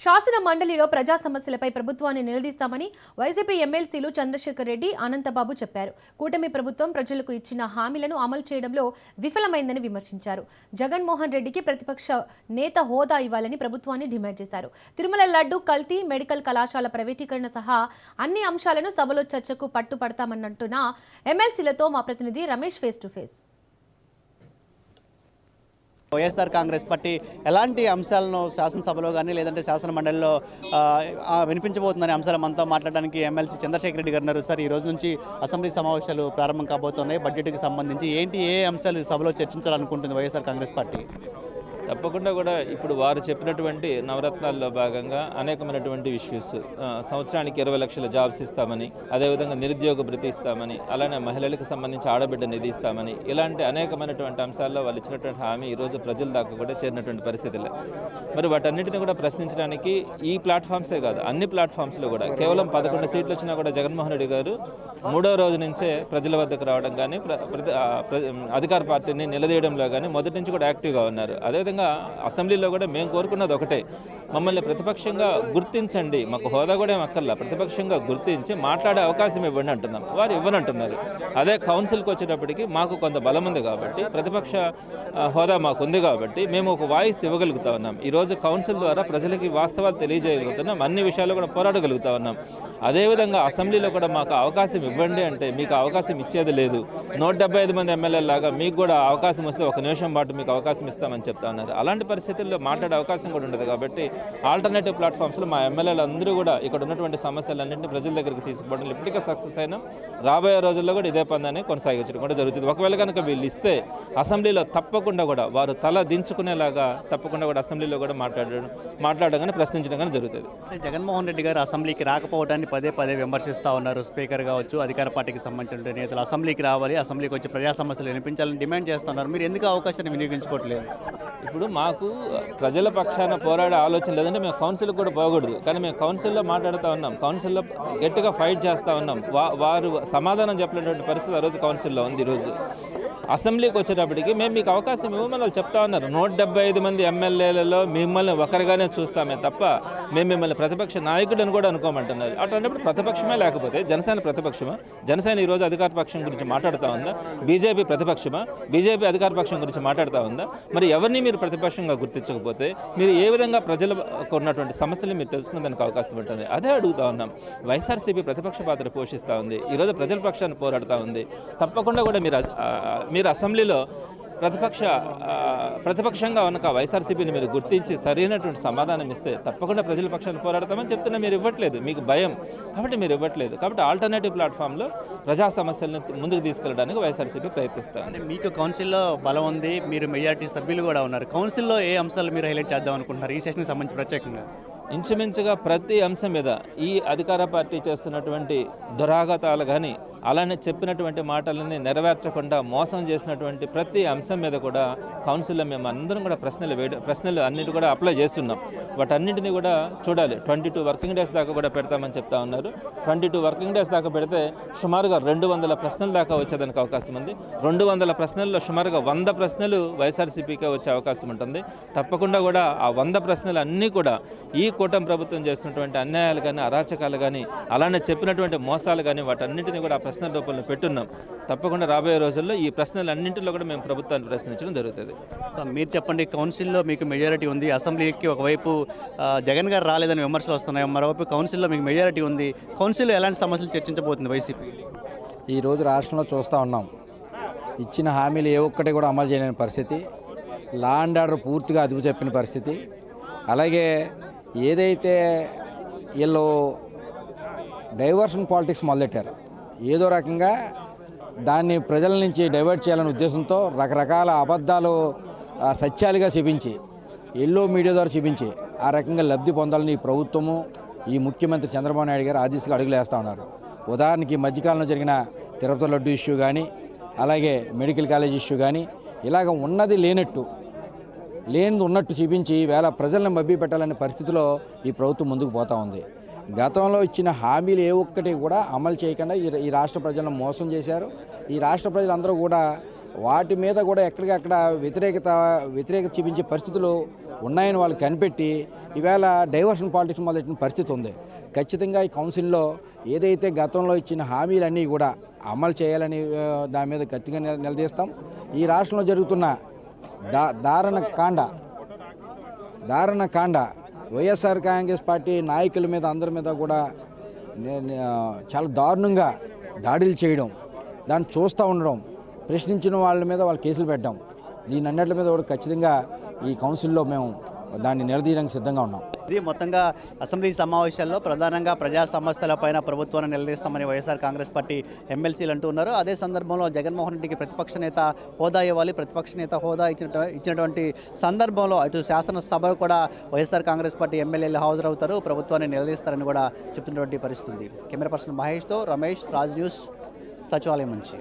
శాసన మండలిలో ప్రజా సమస్యలపై ప్రభుత్వాన్ని నిలదీస్తామని వైసీపీ ఎమ్మెల్సీలు చంద్రశేఖర్ రెడ్డి, అనంతబాబు చెప్పారు. కూటమి ప్రభుత్వం ప్రజలకు ఇచ్చిన హామీలను అమలు చేయడంలో విఫలమైందని విమర్శించారు. జగన్మోహన్ రెడ్డికి ప్రతిపక్ష నేత హోదా ఇవ్వాలని ప్రభుత్వాన్ని డిమాండ్ చేశారు. తిరుమల లడ్డు కల్తీ, మెడికల్ కళాశాల ప్రైవేటీకరణ సహా అన్ని అంశాలను సభలో చర్చకు పట్టుపడతామన్నంటున్న ఎమ్మెల్సీలతో మా ప్రతినిధి Ramesh face to face. YSR Congress party ఎలాంటి అంశాలను శాసనసభలో కానీ లేదంటే శాసన మండలిలో వినిపించబోతుందనే అంశాలు మనతో మాట్లాడడానికి ఎమ్మెల్సీ చంద్రశేఖర్ రెడ్డి గారు ఉన్నారు. సార్, ఈ రోజు నుంచి అసెంబ్లీ సమావేశాలు ప్రారంభం కాబోతున్నాయి. బడ్జెట్కి సంబంధించి ఏ అంశాలు సభలో చర్చించాలనుకుంటుంది వైఎస్ఆర్ కాంగ్రెస్ పార్టీ? తప్పకుండా కూడా ఇప్పుడు వారు చెప్పినటువంటి నవరత్నాల్లో భాగంగా అనేకమైనటువంటి ఇష్యూస్, సంవత్సరానికి 20 లక్షల జాబ్స్ ఇస్తామని, అదేవిధంగా నిరుద్యోగ భృతి ఇస్తామని, అలానే మహిళలకు సంబంధించి ఆడబిడ్డ నిధి ఇస్తామని, ఇలాంటి అనేకమైనటువంటి అంశాల్లో వాళ్ళు ఇచ్చినటువంటి హామీ ఈరోజు ప్రజల దాకా కూడా చేరినటువంటి పరిస్థితులు. మరి వాటన్నిటిని కూడా ప్రశ్నించడానికి ఈ ప్లాట్ఫామ్సే కాదు, అన్ని ప్లాట్ఫామ్స్లో కూడా కేవలం 11 సీట్లు వచ్చినా కూడా జగన్మోహన్ రెడ్డి గారు 3వ రోజు నుంచే ప్రజల వద్దకు రావడం కానీ, అధికార పార్టీని నిలదీయడంలో కానీ మొదటి నుంచి కూడా యాక్టివ్గా ఉన్నారు. అదేవిధంగా అసెంబ్లీలో కూడా మేము కోరుకున్నది ఒకటే, మమ్మల్ని ప్రతిపక్షంగా గుర్తించండి, మాకు హోదా కూడా ఏమక్కర్లా, ప్రతిపక్షంగా గుర్తించి మాట్లాడే అవకాశం ఇవ్వండి అంటున్నాం. వారు ఇవ్వనంటున్నారు. అదే కౌన్సిల్కి వచ్చేటప్పటికి మాకు కొంత బలం ఉంది కాబట్టి, ప్రతిపక్ష హోదా మాకు ఉంది కాబట్టి మేము ఒక వాయిస్ ఇవ్వగలుగుతా ఉన్నాం. ఈరోజు కౌన్సిల్ ద్వారా ప్రజలకి వాస్తవాలు తెలియజేయగలుగుతున్నాం, అన్ని విషయాలు కూడా పోరాడగలుగుతా ఉన్నాం. అదేవిధంగా అసెంబ్లీలో కూడా మాకు అవకాశం ఇవ్వండి అంటే మీకు అవకాశం ఇచ్చేది లేదు. 175 మంది ఎమ్మెల్యేలాగా మీకు కూడా అవకాశం వస్తే 1 నిమిషం పాటు మీకు అవకాశం ఇస్తామని చెప్తా ఉన్నారు. అలాంటి పరిస్థితుల్లో మాట్లాడే అవకాశం కూడా ఉండదు కాబట్టి ఆల్టర్నేటివ్ ప్లాట్ఫామ్స్లో మా ఎమ్మెల్యేలు అందరూ కూడా ఇక్కడ ఉన్నటువంటి సమస్యలన్నింటినీ ప్రజల దగ్గరికి తీసుకుపోవడం ఇప్పటికే సక్సెస్ అయినా, రాబోయే రోజుల్లో కూడా ఇదే పందాన్ని కొనసాగించడం కూడా జరుగుతుంది. ఒకవేళ కనుక వీళ్ళు ఇస్తే అసెంబ్లీలో తప్పకుండా కూడా వారు తల దించుకునేలాగా తప్పకుండా కూడా అసెంబ్లీలో కూడా మాట్లాడడం కానీ ప్రశ్నించడం కానీ జరుగుతుంది. జగన్మోహన్ రెడ్డి గారు అసెంబ్లీకి రాకపోవడాన్ని పదే విమర్శిస్తూ ఉన్నారు. స్పీకర్ కావచ్చు, అధికార పార్టీకి సంబంధించిన నేతలు అసెంబ్లీకి రావాలి, అసెంబ్లీకి వచ్చి ప్రజా సమస్యలు వినిపించాలని డిమాండ్ చేస్తున్నారు. మీరు ఎందుకు అవకాశాన్ని వినియోగించుకోవట్లేదు? ఇప్పుడు మాకు ప్రజల పక్షాన పోరాడే ఆలోచన లేదంటే మేము కౌన్సిల్కి కూడా పోకూడదు, కానీ మేము కౌన్సిల్లో మాట్లాడుతూ ఉన్నాం, కౌన్సిల్లో గట్టిగా ఫైట్ చేస్తూ ఉన్నాం. వారు సమాధానం చెప్పలేనటువంటి పరిస్థితి ఆ రోజు కౌన్సిల్లో ఉంది. ఈరోజు అసెంబ్లీకి వచ్చేటప్పటికి మేము మీకు అవకాశం ఇవ్వమని వాళ్ళు చెప్తా ఉన్నారు. 175 మంది ఎమ్మెల్యేలలో మిమ్మల్ని ఒకరిగానే చూస్తామే తప్ప మేము మిమ్మల్ని ప్రతిపక్ష నాయకుడిని కూడా అనుకోమంటున్నారు. అటువంటిప్పుడు ప్రతిపక్షమే లేకపోతే జనసేన ప్రతిపక్షమా? జనసేన ఈరోజు అధికార పక్షం గురించి మాట్లాడుతూ ఉందా? బీజేపీ ప్రతిపక్షమా? బీజేపీ అధికార పక్షం గురించి మాట్లాడుతూ ఉందా? మరి ఎవరిని మీరు ప్రతిపక్షంగా గుర్తించకపోతే మీరు ఏ విధంగా ప్రజలకు ఉన్నటువంటి సమస్యలు మీరు తెలుసుకునే దానికి అవకాశం ఉంటుంది. అదే అడుగుతా ఉన్నాం. వైఎస్ఆర్సీపీ ప్రతిపక్ష పాత్ర పోషిస్తూ ఉంది, ఈరోజు ప్రజల పక్షాన్ని పోరాడుతూ ఉంది. తప్పకుండా కూడా మీరు అసెంబ్లీలో ప్రతిపక్షంగా ఉన్న వైఎస్ఆర్సీపీని మీరు గుర్తించి సరైనటువంటి సమాధానం ఇస్తే తప్పకుండా ప్రజల పక్షాన్ని పోరాడతామని చెప్తున్నా. మీరు ఇవ్వట్లేదు, మీకు భయం కాబట్టి మీరు ఇవ్వట్లేదు. కాబట్టి ఆల్టర్నేటివ్ ప్లాట్ఫామ్లో ప్రజా సమస్యలను ముందుకు తీసుకెళ్ళడానికి వైఎస్ఆర్సీపీ ప్రయత్నిస్తారు. మీకు కౌన్సిల్లో బలం ఉంది, మీరు మెజార్టీ సభ్యులు కూడా ఉన్నారు. కౌన్సిల్లో ఏ అంశాలు మీరు హైలైట్ చేద్దాం అనుకుంటున్నారు ఈ సెషన్కి సంబంధించి ప్రత్యేకంగా? ఇంచుమించుగా ప్రతి అంశం మీద ఈ అధికార పార్టీ చేస్తున్నటువంటి దురాఘాతాలు కానీ, అలానే చెప్పినటువంటి మాటలని నెరవేర్చకుండా మోసం చేసినటువంటి ప్రతి అంశం మీద కూడా కౌన్సిల్లో మేము అందరం కూడా ప్రశ్నలు అన్నిటి కూడా అప్లై చేస్తున్నాం. వాటన్నింటినీ కూడా చూడాలి. 22 వర్కింగ్ డేస్ దాకా కూడా పెడతామని చెప్తా ఉన్నారు. 22 వర్కింగ్ డేస్ దాకా పెడితే సుమారుగా 200 ప్రశ్నల దాకా వచ్చేదానికి అవకాశం ఉంది. 200 ప్రశ్నల్లో సుమారుగా 100 ప్రశ్నలు వైఎస్ఆర్సీపీకే వచ్చే అవకాశం ఉంటుంది. తప్పకుండా కూడా ఆ 100 ప్రశ్నలు అన్నీ కూడా ఈ కూటమి ప్రభుత్వం చేస్తున్నటువంటి అన్యాయాలు కానీ, అరాచకాలు కానీ, అలానే చెప్పినటువంటి మోసాలు కానీ వాటన్నింటినీ కూడా ప్రశ్నల రూపంలో పెట్టున్నాం. తప్పకుండా రాబోయే రోజుల్లో ఈ ప్రశ్నలన్నింటిలో కూడా మేము ప్రభుత్వాన్ని ప్రశ్నించడం జరుగుతుంది. మీరు చెప్పండి, కౌన్సిల్లో మీకు మెజారిటీ ఉంది, అసెంబ్లీకి ఒకవైపు జగన్ గారు రాలేదని విమర్శలు వస్తున్నాయి, మరోవైపు కౌన్సిల్లో మీకు మెజారిటీ ఉంది. కౌన్సిల్లో ఎలాంటి సమస్యలు చర్చించబోతుంది వైసీపీ? ఈరోజు రాష్ట్రంలో చూస్తూ ఉన్నాం, ఇచ్చిన హామీలు ఏ ఒక్కటి కూడా అమలు చేయలేని పరిస్థితి, లా అండ్ ఆర్డర్ పూర్తిగా అదుపు చెప్పిన పరిస్థితి. అలాగే ఏదైతే వీళ్ళు డైవర్షన్ పాలిటిక్స్ మొదలెట్టారు, ఏదో రకంగా దాన్ని ప్రజల నుంచి డైవర్ట్ చేయాలనే ఉద్దేశంతో రకరకాల అబద్ధాలు సత్యాలుగా చూపించి, ఎల్లో మీడియా ద్వారా చూపించి ఆ రకంగా లబ్ధి పొందాలని ఈ ప్రభుత్వము, ఈ ముఖ్యమంత్రి చంద్రబాబు నాయుడు గారు ఆ దిశగా అడుగులు వేస్తూ ఉన్నారు. ఉదాహరణకి మధ్యకాలంలో జరిగిన తిరుపతి లడ్డు ఇష్యూ కానీ, అలాగే మెడికల్ కాలేజ్ ఇష్యూ కానీ, ఇలాగ ఉన్నది లేనట్టు లేనిది ఉన్నట్టు చూపించి వేళ ప్రజలను మభ్య పెట్టాలనే పరిస్థితిలో ఈ ప్రభుత్వం ముందుకు పోతూ ఉంది. గతంలో ఇచ్చిన హామీలు ఏ ఒక్కటి కూడా అమలు చేయకుండా ఈ రాష్ట్ర ప్రజలను మోసం చేశారు. ఈ రాష్ట్ర ప్రజలందరూ కూడా వాటి మీద కూడా ఎక్కడికక్కడ వ్యతిరేకత చూపించే పరిస్థితులు ఉన్నాయని వాళ్ళు కనిపెట్టి ఈవేళ డైవర్షన్ పాలిటిక్స్ మొదలెట్టిన పరిస్థితి ఉంది. ఖచ్చితంగా ఈ కౌన్సిల్లో ఏదైతే గతంలో ఇచ్చిన హామీలన్నీ కూడా అమలు చేయాలని దాని మీద గట్టిగా నిలదీస్తాం. ఈ రాష్ట్రంలో జరుగుతున్న దారుణ కాండ వైఎస్ఆర్ కాంగ్రెస్ పార్టీ నాయకుల మీద అందరి మీద కూడా చాలా దారుణంగా దాడులు చేయడం, దాన్ని చూస్తూ ఉండడం, ప్రశ్నించిన వాళ్ళ మీద వాళ్ళు కేసులు పెట్టడం, దీని అన్నిటి మీద కూడా ఖచ్చితంగా ఈ కౌన్సిల్లో మేము దాన్ని నిలదీయడానికి సిద్ధంగా ఉన్నాం. ఇది మొత్తంగా అసెంబ్లీ సమావేశాల్లో ప్రధానంగా ప్రజా సమస్యలపైన ప్రభుత్వాన్ని నిలదీస్తామని వైఎస్ఆర్ కాంగ్రెస్ పార్టీ ఎమ్మెల్సీలు అంటూ ఉన్నారు. అదే సందర్భంలో జగన్మోహన్ రెడ్డికి ప్రతిపక్ష నేత హోదా ఇవ్వాలి, ప్రతిపక్ష నేత హోదా ఇచ్చినటువంటి సందర్భంలో అటు శాసనసభలో కూడా వైఎస్ఆర్ కాంగ్రెస్ పార్టీ ఎమ్మెల్యేలు హాజరవుతారు, ప్రభుత్వాన్ని నిలదీస్తారని కూడా చెప్తున్నటువంటి పరిస్థితి. కెమెరా పర్సన్ మహేష్తో రమేష్, రాజ్ న్యూస్, సచివాలయం నుంచి.